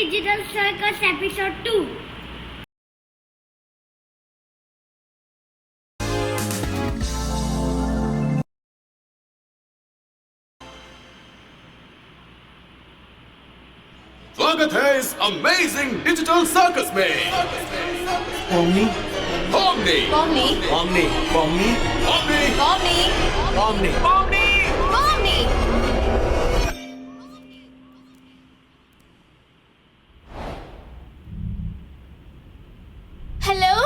Digital Circus Episode 2. स्वागत है इस अमेजिंग डिजिटल सर्कस में। Omni omni Pomni, omni omni omni Pomni, omni Pomni. Hello?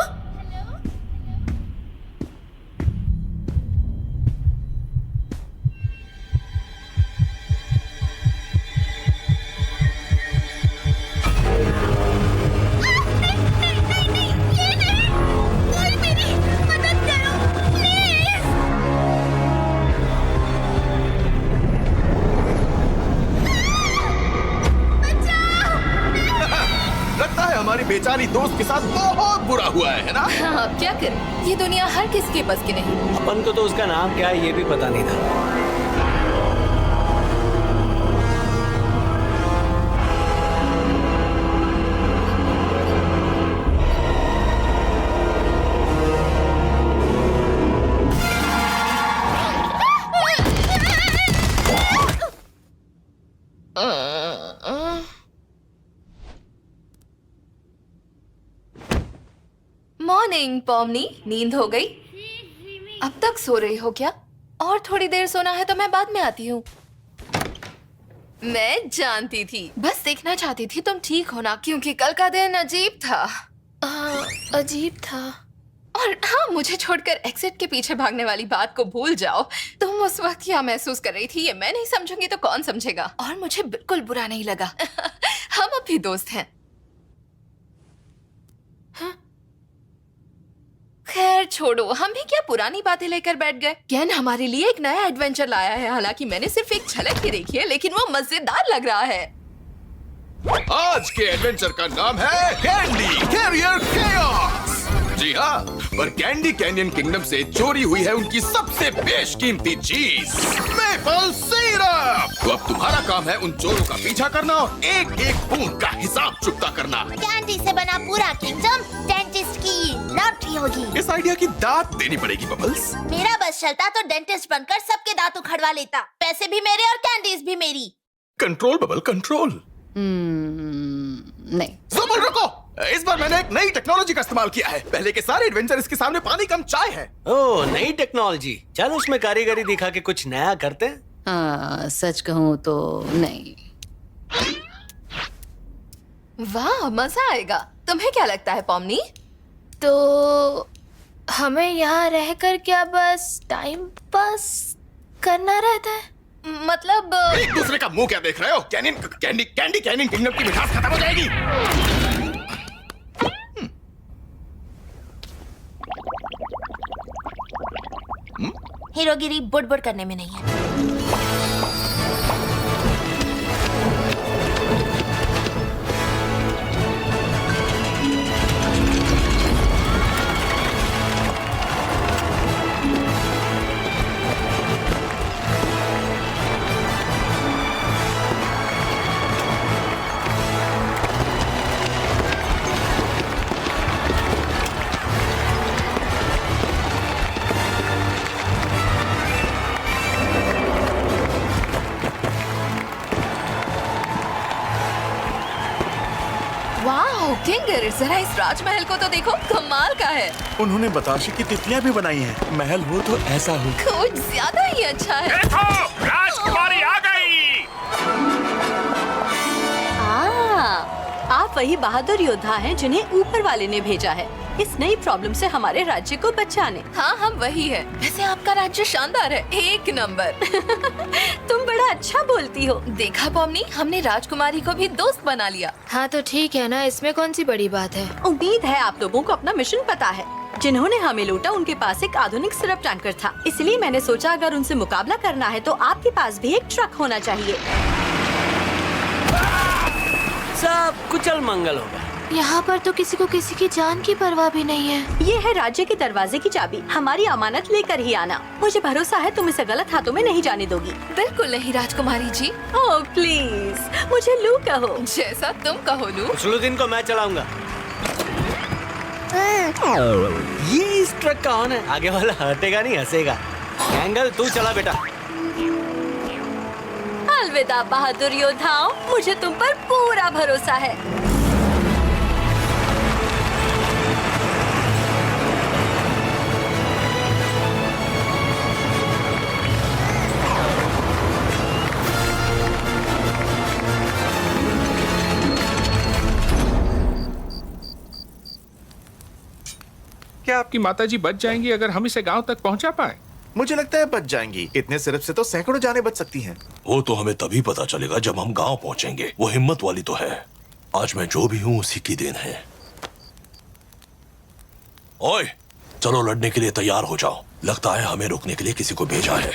लगता है हमारी बेचारी दोस्त के साथ बहुत बुरा हुआ है ना? हाँ, अब क्या करें? ये दुनिया हर किसी के बस की नहीं। अपन को तो उसका नाम क्या है ये भी पता नहीं था। मॉर्निंग पॉमनी, नींद हो गई? अब तक सो रही हो क्या? और थोड़ी देर सोना है तो मैं बाद में आती हूँ। मैं जानती थी, बस देखना चाहती थी तुम ठीक हो ना, क्योंकि कल का दिन अजीब था। अजीब था। और हाँ, मुझे छोड़कर एग्जिट के पीछे भागने वाली बात को भूल जाओ। तुम उस वक्त क्या महसूस कर रही थी ये मैं नहीं समझूंगी तो कौन समझेगा। और मुझे बिल्कुल बुरा नहीं लगा। हम अब भी दोस्त हैं। खैर छोड़ो, हम भी क्या पुरानी बातें लेकर बैठ गए। केन हमारे लिए एक नया एडवेंचर लाया है। हालांकि मैंने सिर्फ एक झलक ही देखी है, लेकिन वो मजेदार लग रहा है। आज के एडवेंचर का नाम है कैंडी कैरियर केओस। जी हाँ, पर कैंडी कैनियन किंगडम से चोरी हुई है उनकी सबसे बेशकीमती चीज, मेपल सिरप। तो अब तुम्हारा काम है उन चोरों का पीछा करना और एक एक बूंद का हिसाब चुकता करना। कैंडी से बना पूरा किंगडम डेंटिस्ट की लॉटरी होगी। इस आइडिया की दाद देनी पड़ेगी बबल्स। मेरा बस चलता तो डेंटिस्ट बनकर सबके दांत उखड़वा लेता। पैसे भी मेरे और कैंडीज भी मेरी। Control bubble control. नहीं। ज़बल रुको, इस बार मैंने एक नई टेक्नोलॉजी का इस्तेमाल किया है। पहले के सारे एडवेंचर इसके सामने पानी कम चाय है। ओह, नई टेक्नोलॉजी। चल उसमें कारीगरी दिखा के कुछ नया करते हैं। हाँ, सच कहूँ तो नहीं। वाह, मजा आएगा। तुम्हें क्या लगता है पॉमनी? तो हमें यहाँ रहकर क्या बस टाइम पास करना रहता है? मतलब एक दूसरे का मुंह क्या देख रहे हो? कैंडी कैनियन किंगडम की मिठास खत्म हो जाएगी। हीरोगिरी बुड़ करने में नहीं है। वाह किंगर, जरा इस राजमहल को तो देखो, कमाल का है। उन्होंने बताशे की तितलियां भी बनाई हैं। महल हो तो ऐसा हो। कुछ ज्यादा ही अच्छा है। देखो, राजकुमारी आ गई। आप वही बहादुर योद्धा हैं जिन्हें ऊपर वाले ने भेजा है इस नई प्रॉब्लम से हमारे राज्य को बचाने। हाँ, हम वही है। वैसे आपका राज्य शानदार है, एक नंबर। तुम बड़ा अच्छा बोलती हो। देखा पॉमनी, हमने राजकुमारी को भी दोस्त बना लिया। हाँ तो ठीक है ना, इसमें कौन सी बड़ी बात है। उम्मीद है आप लोगों को अपना मिशन पता है। जिन्होंने हमें लूटा उनके पास एक आधुनिक सिरप टैंकर था, इसलिए मैंने सोचा अगर उनसे मुकाबला करना है तो आपके पास भी एक ट्रक होना चाहिए। सब कुचल मंगल होगा। यहाँ पर तो किसी को किसी की जान की परवाह भी नहीं है। ये है राज्य के दरवाजे की चाबी। हमारी अमानत लेकर ही आना। मुझे भरोसा है तुम इसे गलत हाथों में नहीं जाने दोगी। बिल्कुल नहीं राजकुमारी जी, ओह प्लीज, मुझे लू कहो। जैसा तुम कहो लू। सलूद्दीन को मैं चलाऊंगा। ये इस ट्रक का ऑन है, आगे वाला हटेगा नहीं हंसेगा। एंगल तू चला बेटा। अलविदा बहादुर योद्धाओं, मुझे तुम पर पूरा भरोसा है। क्या आपकी माताजी बच जाएंगी अगर हम इसे गांव तक पहुंचा पाए? मुझे लगता है बच जाएंगी। इतने सिरप से तो सैकड़ों जाने बच सकती हैं। वो तो हमें तभी पता चलेगा जब हम गांव पहुंचेंगे। वो हिम्मत वाली तो है। आज मैं जो भी हूं उसी की देन है। ओए, चलो लड़ने के लिए तैयार हो जाओ। लगता है हमें रोकने के लिए किसी को भेजा है।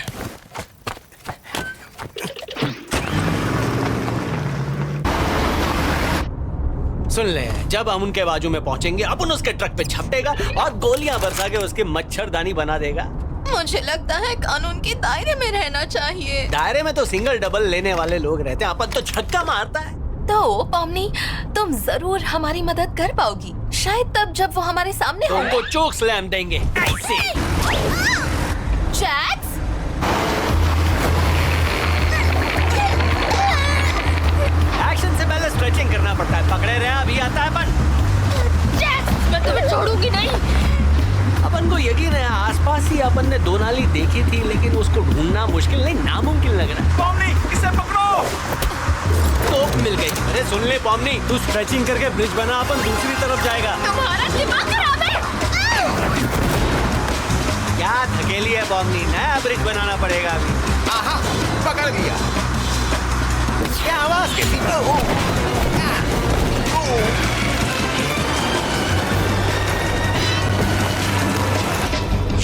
सुन ले, जब हम उनके बाजू में पहुंचेंगे अपन उसके ट्रक पे झपटेगा और गोलियां बरसा के उसकी मच्छरदानी बना देगा। मुझे लगता है कानून के दायरे में रहना चाहिए। दायरे में तो सिंगल डबल लेने वाले लोग रहते हैं, अपन तो छक्का मारता है। तो पॉमनी, तुम जरूर हमारी मदद कर पाओगी। शायद तब जब वो हमारे सामने होंगे। तुमको चोक स्लैम देंगे ऐसे। जैक्स, एक्शन से पहले स्ट्रेचिंग करना पड़ता है। पकड़े रहे, अभी आता है अपन। मैं तुम्हें छोड़ूंगी नहीं। अपन को यकीन है आसपास ही अपन ने दो नाली देखी थी, लेकिन उसको ढूंढना मुश्किल नहीं नामुमकिन लग रहा है। पॉमनी, इसे पकड़ो। तोप मिल गई। अरे सुन ले पॉमनी, तू स्ट्रेचिंग करके ब्रिज बना, अपन दूसरी तरफ जाएगा। तुम्हारा दिमाग खराब है। क्या धकेली है पॉमनी, नया ब्रिज बनाना पड़ेगा अभी। आहा, पकड़ लिया। क्या आवाज कैसी?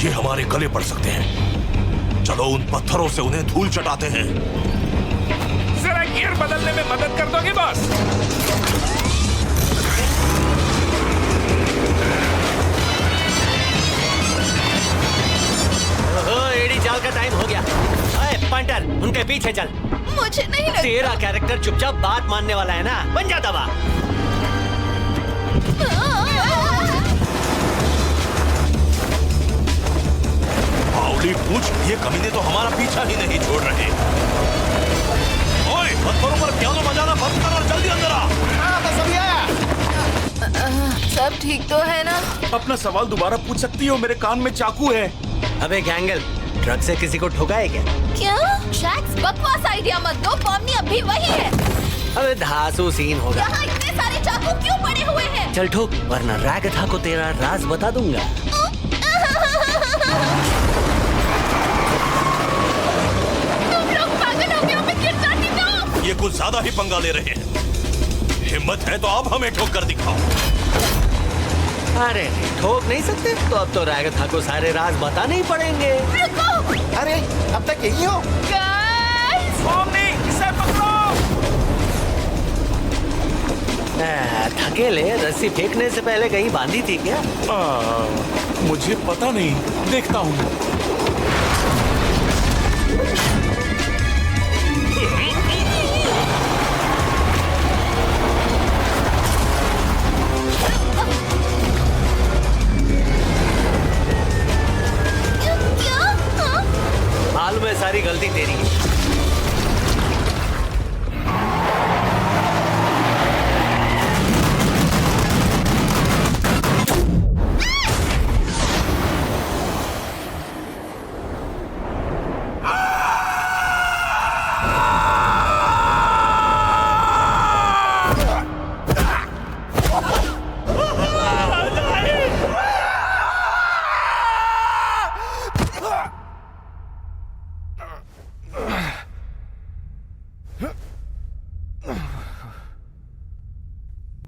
ये हमारे गले पड़ सकते हैं। चलो उन पत्थरों से उन्हें धूल चटाते हैं। जरा गियर बदलने में मदद कर दोगे बॉस? ओहो, एडी चाल का टाइम हो गया। अरे पंटर, उनके पीछे चल। मुझे नहीं लगता। तेरा कैरेक्टर चुपचाप बात मानने वाला है ना, बन जा दबा। बावली पूछ, ये कमीने तो हमारा पीछा ही नहीं छोड़ रहे। ओए, पत्थरों पर पियानो बजाना बंद कर और जल्दी अंदर आ। बस अभी आया। सब ठीक तो है ना? अपना सवाल दोबारा पूछ सकती हो, मेरे कान में चाकू है। अबे गैंगल, ट्रक से किसी को ठोका है क्या? क्या? जैक्स, बकवास आइडिया मत दो। पॉमनी अभी वही है। अबे धांसू सीन होगा। यहाँ इतने सारे चाकू क्यों पड़े हुए हैं? चल ठोक, वरना रैगथा को तेरा राज बता दूंगा। तुम लोग पागल हो गए हो, मैं गिर जाती तो। ये कुछ ज्यादा ही पंगा ले रहे हैं। हिम्मत है तो आप हमें ठोक कर दिखाओ। अरे ठोक नहीं सकते तो अब तो रैगथा को सारे राज बताने ही पड़ेंगे। अरे अब तक यही हो। पॉमनी, इसे पकड़ो। थके ले, रस्सी फेंकने से पहले कहीं बांधी थी क्या? मुझे पता नहीं, देखता हूँ। मालूम है सारी गलती तेरी है।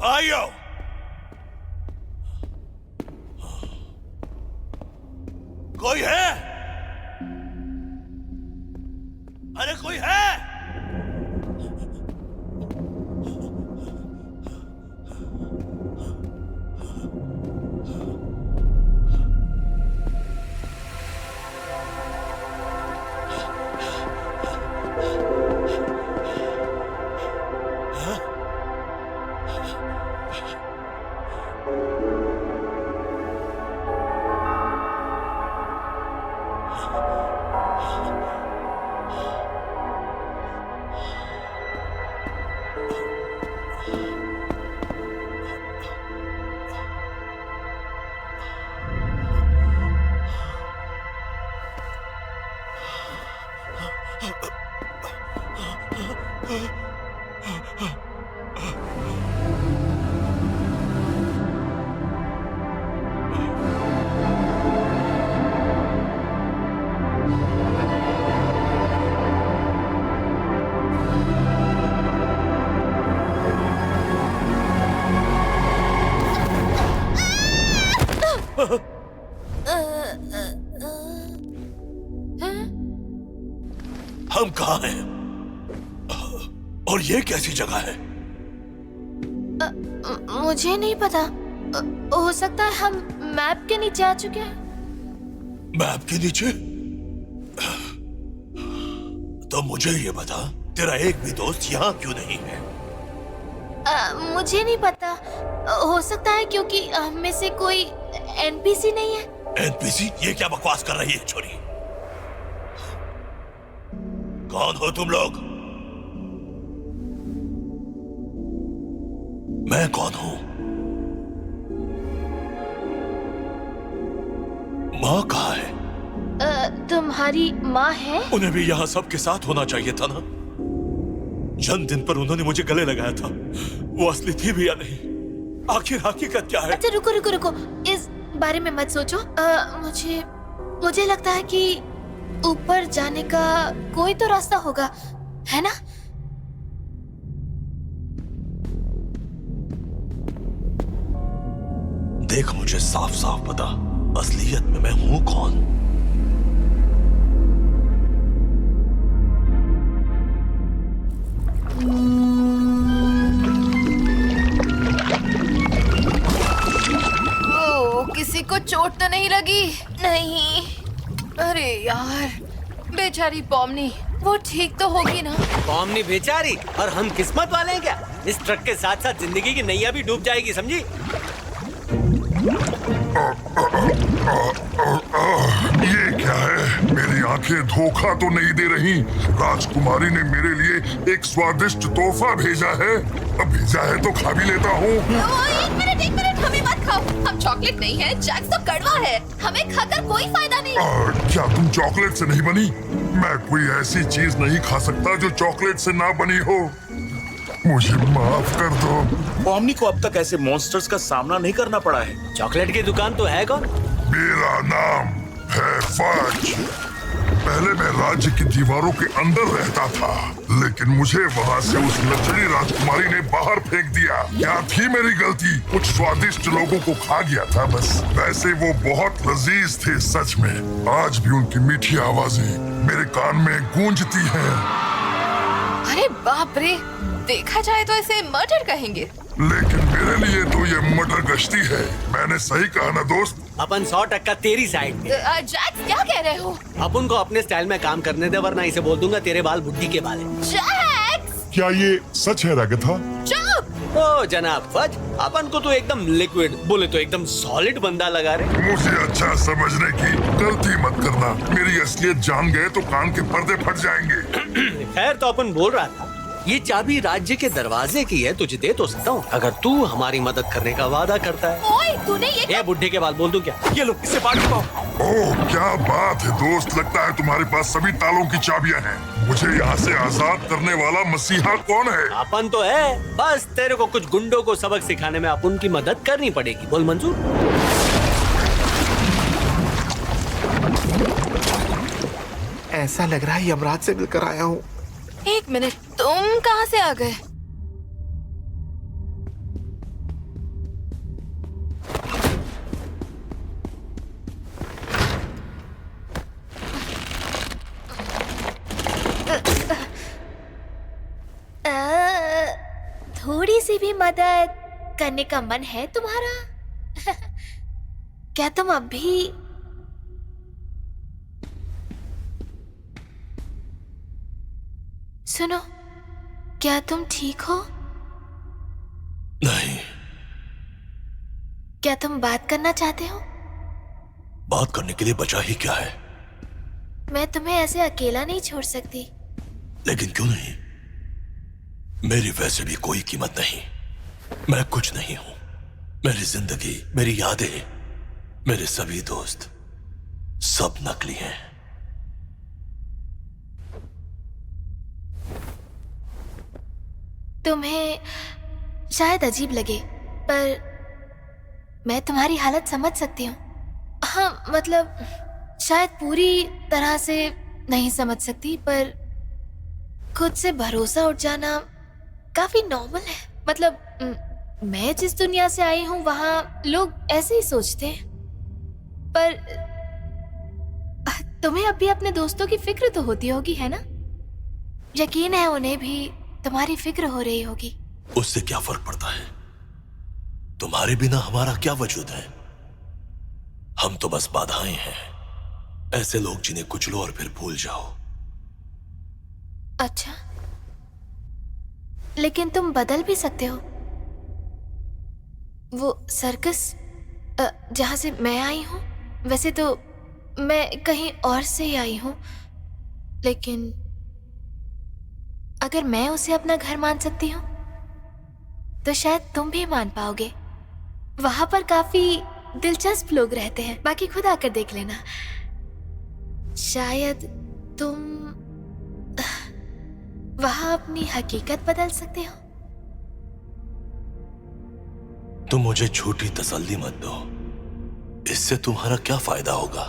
आइयो। कोई है? अरे कोई है? हम कहाँ हैं? और ये कैसी जगह है? मुझे नहीं पता। हो सकता है हम मैप के नीचे आ चुके हैं। मैप के नीचे? तो मुझे ये बता, तेरा एक भी दोस्त यहाँ क्यों नहीं है? मुझे नहीं पता। हो सकता है क्योंकि हम में से कोई एनपीसी नहीं है। एनपीसी? ये क्या बकवास कर रही है छोरी? कौन हो तुम लोग? मैं कौन हूं? माँ कहाँ है? तुम्हारी माँ है? उन्हें भी यहाँ सबके साथ होना चाहिए था ना। जन्मदिन पर उन्होंने मुझे गले लगाया था। वो असली थी भी या नहीं? आखिर हकीकत क्या है? अच्छा रुको रुको रुको, इस बारे में मत सोचो। मुझे लगता है कि ऊपर जाने का कोई तो रास्ता होगा, है ना? देख, मुझे साफ साफ पता असलियत में मैं हूं कौन। किसी को चोट तो नहीं लगी? नहीं। अरे यार, बेचारी पॉमनी, वो ठीक तो होगी ना? पॉमनी बेचारी, और हम किस्मत वाले हैं क्या? इस ट्रक के साथ साथ जिंदगी की नैया भी डूब जाएगी, समझी? ये क्या है? मेरी आंखें धोखा तो नहीं दे रही। राजकुमारी ने मेरे लिए एक स्वादिष्ट तोहफा भेजा है। अब भेजा है तो खा भी लेता हूँ। एक मिनट, हमें मत खाओ। हम चॉकलेट नहीं है, जैक्स तो कड़वा है। हमें खाकर कोई फायदा नहीं। क्या तुम चॉकलेट से नहीं बनी? मैं कोई ऐसी चीज नहीं खा सकता जो चॉकलेट से ना बनी हो। मुझे माफ कर दो। पॉमनी को अब तक ऐसे मॉन्स्टर्स का सामना नहीं करना पड़ा है। चॉकलेट की दुकान तो है कौन? मेरा नाम है फज। पहले मैं राज्य की दीवारों के अंदर रहता था, लेकिन मुझे वहाँ से उस लचड़ी राजकुमारी ने बाहर फेंक दिया। क्या थी मेरी गलती? कुछ स्वादिष्ट लोगों को खा गया था बस। वैसे वो बहुत लजीज थे सच में। आज भी उनकी मीठी आवाजें मेरे कान में गूंजती हैं। अरे बाप रे, देखा जाए तो इसे मर्डर कहेंगे। लेकिन मेरे लिए तो ये मटर गश्ती है। मैंने सही कहा ना दोस्त? अपन 100% तेरी साइड में। जैक्स, क्या कह रहे हो? अपन को अपने स्टाइल में काम करने दे, वरना इसे बोल दूंगा तेरे बाल बुड्ढी के बाल हैं। जैक्स! क्या ये सच है रागथा? चुप! ओ जनाब फज, अपन को तो एकदम लिक्विड, बोले तो एकदम सॉलिड बंदा लगा रहे। मुझे अच्छा समझने की गलती मत करना। मेरी असलियत जान गए तो कान के पर्दे फट जाएंगे। खैर, तो अपन बोल रहा था, ये चाबी राज्य के दरवाजे की है, तुझे दे तो सकता हूँ अगर तू हमारी मदद करने का वादा करता है। ओए, तूने ये बुड्ढे के बाल बोल दूं क्या? ये लो, इसे बांट पाओ। ओह, क्या बात है दोस्त। लगता है तुम्हारे पास सभी तालों की चाबियां हैं। मुझे यहाँ से आजाद करने वाला मसीहा कौन है? अपन तो है, बस तेरे को कुछ गुंडों को सबक सिखाने में अपन की मदद करनी पड़ेगी। बोल मंजूर? ऐसा लग रहा है यमराज से मिलकर आया हूँ। एक मिनट, तुम कहाँ से आ गए? थोड़ी सी भी मदद करने का मन है तुम्हारा? क्या तुम अभी सुनो, क्या तुम ठीक हो? नहीं। क्या तुम बात करना चाहते हो? बात करने के लिए बचा ही क्या है? मैं तुम्हें ऐसे अकेला नहीं छोड़ सकती। लेकिन क्यों नहीं? मेरी वैसे भी कोई कीमत नहीं। मैं कुछ नहीं हूं। मेरी जिंदगी, मेरी यादें, मेरे सभी दोस्त सब नकली हैं। तुम्हें शायद अजीब लगे, पर मैं तुम्हारी हालत समझ सकती हूँ। हाँ, मतलब शायद पूरी तरह से नहीं समझ सकती, पर खुद से भरोसा उठ जाना काफी नॉर्मल है। मतलब मैं जिस दुनिया से आई हूँ वहाँ लोग ऐसे ही सोचते हैं, पर तुम्हें अब भी अपने दोस्तों की फिक्र तो होती होगी, है ना? यकीन है उन्हें भी तुम्हारी फिक्र हो रही होगी। उससे क्या फर्क पड़ता है? तुम्हारे बिना हमारा क्या वजूद है? हम तो बस बाधाएं हैं, ऐसे लोग जिन्हें कुचलो और फिर भूल जाओ। अच्छा, लेकिन तुम बदल भी सकते हो। वो सर्कस जहां से मैं आई हूं, वैसे तो मैं कहीं और से ही आई हूं, लेकिन अगर मैं उसे अपना घर मान सकती हूँ तो शायद तुम भी मान पाओगे। वहां पर काफी दिलचस्प लोग रहते हैं, बाकी खुद आकर देख लेना। शायद तुम वहां अपनी हकीकत बदल सकते हो। तुम मुझे झूठी तसल्ली मत दो। इससे तुम्हारा क्या फायदा होगा?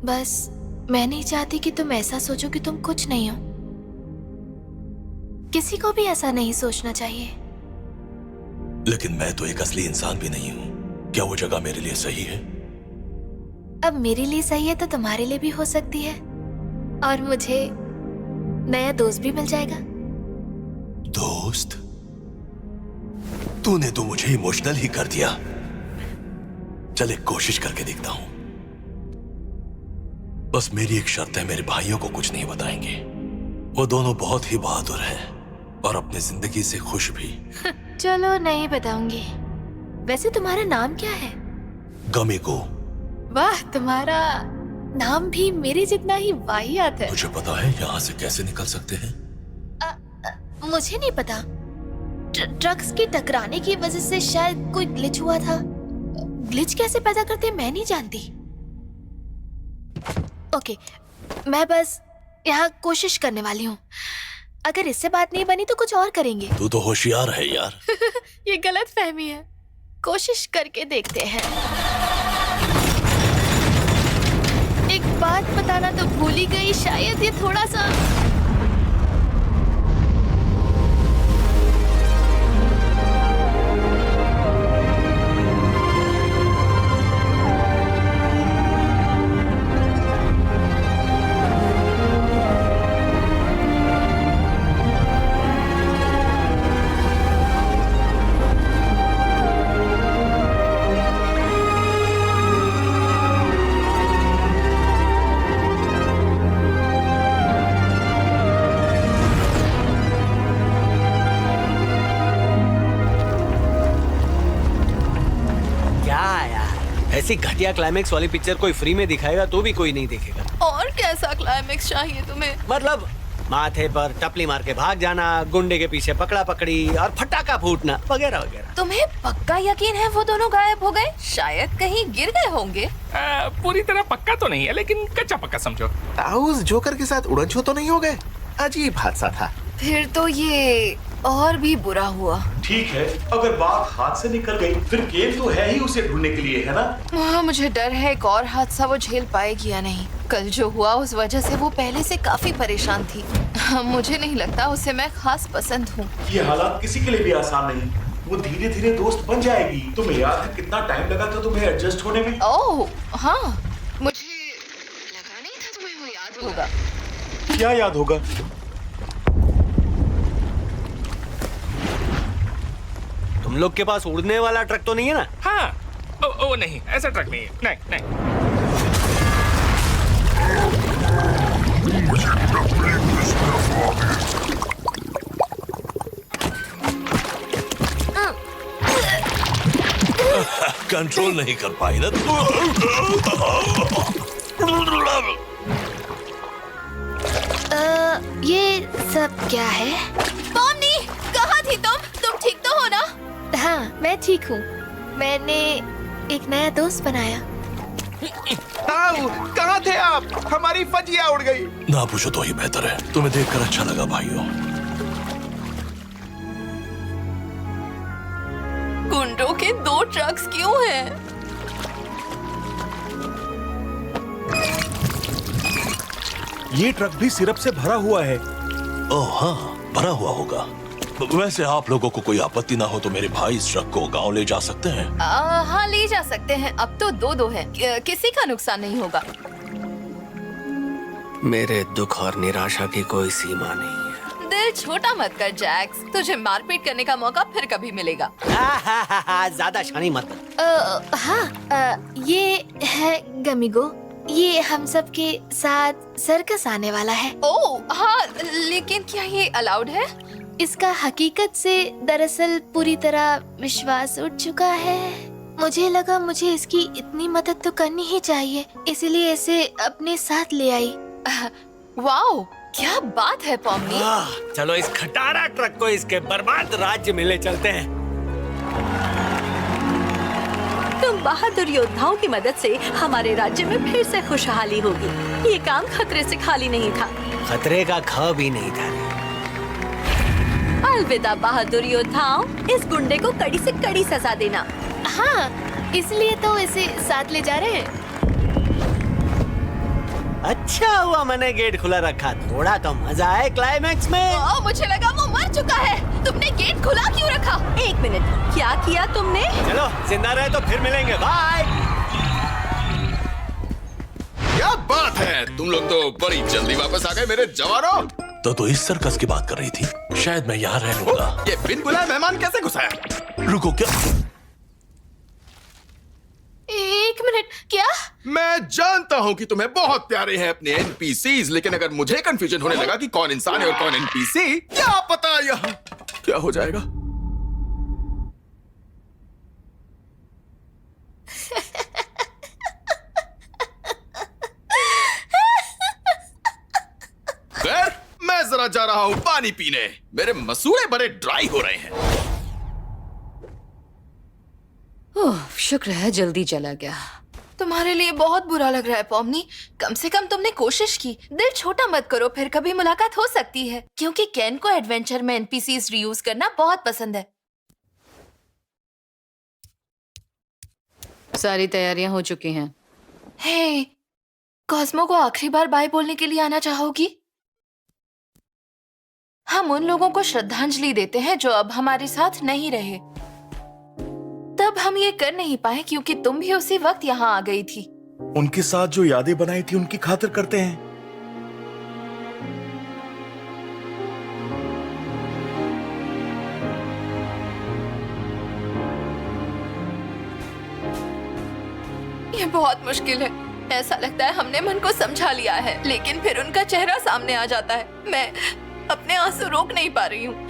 बस मैं नहीं चाहती कि तुम ऐसा सोचो कि तुम कुछ नहीं हो। किसी को भी ऐसा नहीं सोचना चाहिए। लेकिन मैं तो एक असली इंसान भी नहीं हूं। क्या वो जगह मेरे लिए सही है? अब मेरे लिए सही है तो तुम्हारे लिए भी हो सकती है, और मुझे नया दोस्त भी मिल जाएगा। दोस्त? तूने तो मुझे इमोशनल ही कर दिया। चल एक कोशिश करके देखता हूं। बस मेरी एक शर्त है, मेरे भाइयों को कुछ नहीं बताएंगे। वो दोनों बहुत ही बहादुर हैं और अपनी जिंदगी से खुश भी। चलो नहीं बताऊंगी। वैसे तुम्हारा नाम क्या है? गमिको। वाह, तुम्हारा नाम भी मेरे जितना ही वाहियात है। मुझे पता है यहाँ से कैसे निकल सकते हैं। मुझे नहीं पता। ट्रक्स की टकराने की वजह से शायद कोई ग्लिच हुआ था। ग्लिच कैसे पैदा करते हैं मैं नहीं जानती। ओके, मैं बस यहाँ कोशिश करने वाली हूँ। अगर इससे बात नहीं बनी तो कुछ और करेंगे। तू तो होशियार है यार। ये गलत फहमी है। कोशिश करके देखते हैं। एक बात बताना तो भूल ही गई, शायद ये थोड़ा सा ऐसी घटिया क्लाइमेक्स वाली पिक्चर कोई फ्री में दिखाएगा तो भी कोई नहीं देखेगा। और कैसा क्लाइमेक्स चाहिए तुम्हें? मतलब माथे पर टपली मार के भाग जाना, गुंडे के पीछे पकड़ा पकड़ी और फटाका फूटना वगैरह वगैरह। तुम्हें पक्का यकीन है वो दोनों गायब हो गए? शायद कहीं गिर गए होंगे। पूरी तरह पक्का तो नहीं है, लेकिन कच्चा पक्का समझो। ताउस जोकर के साथ उड़न छू तो नहीं हो गए? अजीब हादसा था। फिर तो ये और भी बुरा हुआ। ठीक है, अगर बात हाथ से निकल गई फिर गेम तो है ही उसे ढूंढने के लिए, है ना? मुझे डर है एक और हादसा वो झेल पाएगी या नहीं। कल जो हुआ उस वजह से वो पहले से काफी परेशान थी। मुझे नहीं लगता उसे मैं खास पसंद हूँ। ये हालात किसी के लिए भी आसान नहीं। वो धीरे धीरे दोस्त बन जाएगी। तुम्हें याद है कितना टाइम लगा था तुम्हें एडजस्ट होने में? ओह हाँ, मुझे लगा नहीं था तुम्हें वो याद होगा। क्या याद होगा? तुम लोग के पास उड़ने वाला ट्रक तो नहीं है ना? हाँ, ओ नहीं, ऐसा ट्रक नहीं है। नहीं नहीं। कंट्रोल नहीं कर पाई ना। ये सब क्या है? पॉमनी, कहाँ थी तुम ठीक तो हो ना? हाँ, मैं ठीक हूँ। मैंने एक नया दोस्त बनाया। ताऊ, कहाँ थे आप? हमारी फजिया उड़ गई। ना पूछो तो ही बेहतर है। तुम्हें देखकर अच्छा लगा भाइयों। गुंडों के 2 ट्रक्स क्यों हैं? ये ट्रक भी सिरप से भरा हुआ है। ओह हाँ, भरा हुआ होगा। वैसे आप लोगों को कोई आपत्ति ना हो तो मेरे भाई इस ट्रक को गांव ले जा सकते हैं। हाँ, ले जा सकते हैं। अब तो 2-2 हैं। किसी का नुकसान नहीं होगा। मेरे दुख और निराशा की कोई सीमा नहीं है। दिल छोटा मत कर जैक्स, तुझे मारपीट करने का मौका फिर कभी मिलेगा। ज्यादा शानी मत कर। हाँ, ये है गमीगो। ये हम सब के साथ सर्कस आने वाला है। ओह हाँ, लेकिन क्या ये अलाउड है? इसका हकीकत से दरअसल पूरी तरह विश्वास उठ चुका है। मुझे लगा मुझे इसकी इतनी मदद तो करनी ही चाहिए, इसलिए इसे अपने साथ ले आई। वाओ, क्या बात है पॉमनी। चलो इस खटारा ट्रक को इसके बर्बाद राज्य में ले चलते हैं। तुम बहादुर योद्धाओं की मदद से हमारे राज्य में फिर से खुशहाली होगी। ये काम खतरे से खाली नहीं था। खतरे का ख भी नहीं था। अलविदा बहादुर योद्धाओं, इस गुंडे को कड़ी से कड़ी सजा देना। हाँ, इसलिए तो इसे साथ ले जा रहे हैं। अच्छा हुआ मैंने गेट खुला रखा, थोड़ा तो मजा आए क्लाइमैक्स में। मुझे लगा वो मर चुका है। तुमने गेट खुला क्यों रखा? 1 मिनट, क्या किया तुमने? चलो जिंदा रहे तो फिर मिलेंगे। बाय। क्या बात है, तुम लोग तो बड़ी जल्दी वापस आ गए मेरे जवानों। तो इस सर्कस की बात कर रही थी। शायद मैं यहाँ रह लूंगा। ये बिन बुलाए मेहमान कैसे घुसाया? रुको, क्या? 1 मिनट, क्या? मैं जानता हूँ कि तुम्हें बहुत प्यारे हैं अपने NPCs, लेकिन अगर मुझे कंफ्यूजन होने लगा कि कौन इंसान है और कौन NPC, क्या पता यहाँ क्या हो जाएगा। खैर, मैं जरा जा रहा हूँ पानी पीने। मेरे मसूड़े बड़े ड्राई हो रहे हैं। ओह, शुक्र है जल्दी चला गया। तुम्हारे लिए बहुत बुरा लग रहा है पॉमनी। कम से कम तुमने कोशिश की। दिल छोटा मत करो, फिर कभी मुलाकात हो सकती है। क्योंकि केन को एडवेंचर में NPCs रीयूज करना बहुत पसंद है। सारी तैयारियां हो चुकी हैं। हे, कॉस्मो को आखिरी बार बाय बोलने के लिए आना चाहोगी? हम उन लोगों को श्रद्धांजलि देते हैं जो अब हमारे साथ नहीं रहे। तब हम ये कर नहीं पाए क्योंकि तुम भी उसी वक्त यहाँ आ गई थी। उनके साथ जो यादें बनाई थी उनकी खातिर करते हैं। ये बहुत मुश्किल है। ऐसा लगता है हमने मन को समझा लिया है, लेकिन फिर उनका चेहरा सामने आ जाता है। मैं अपने आंसू रोक नहीं पा रही हूँ।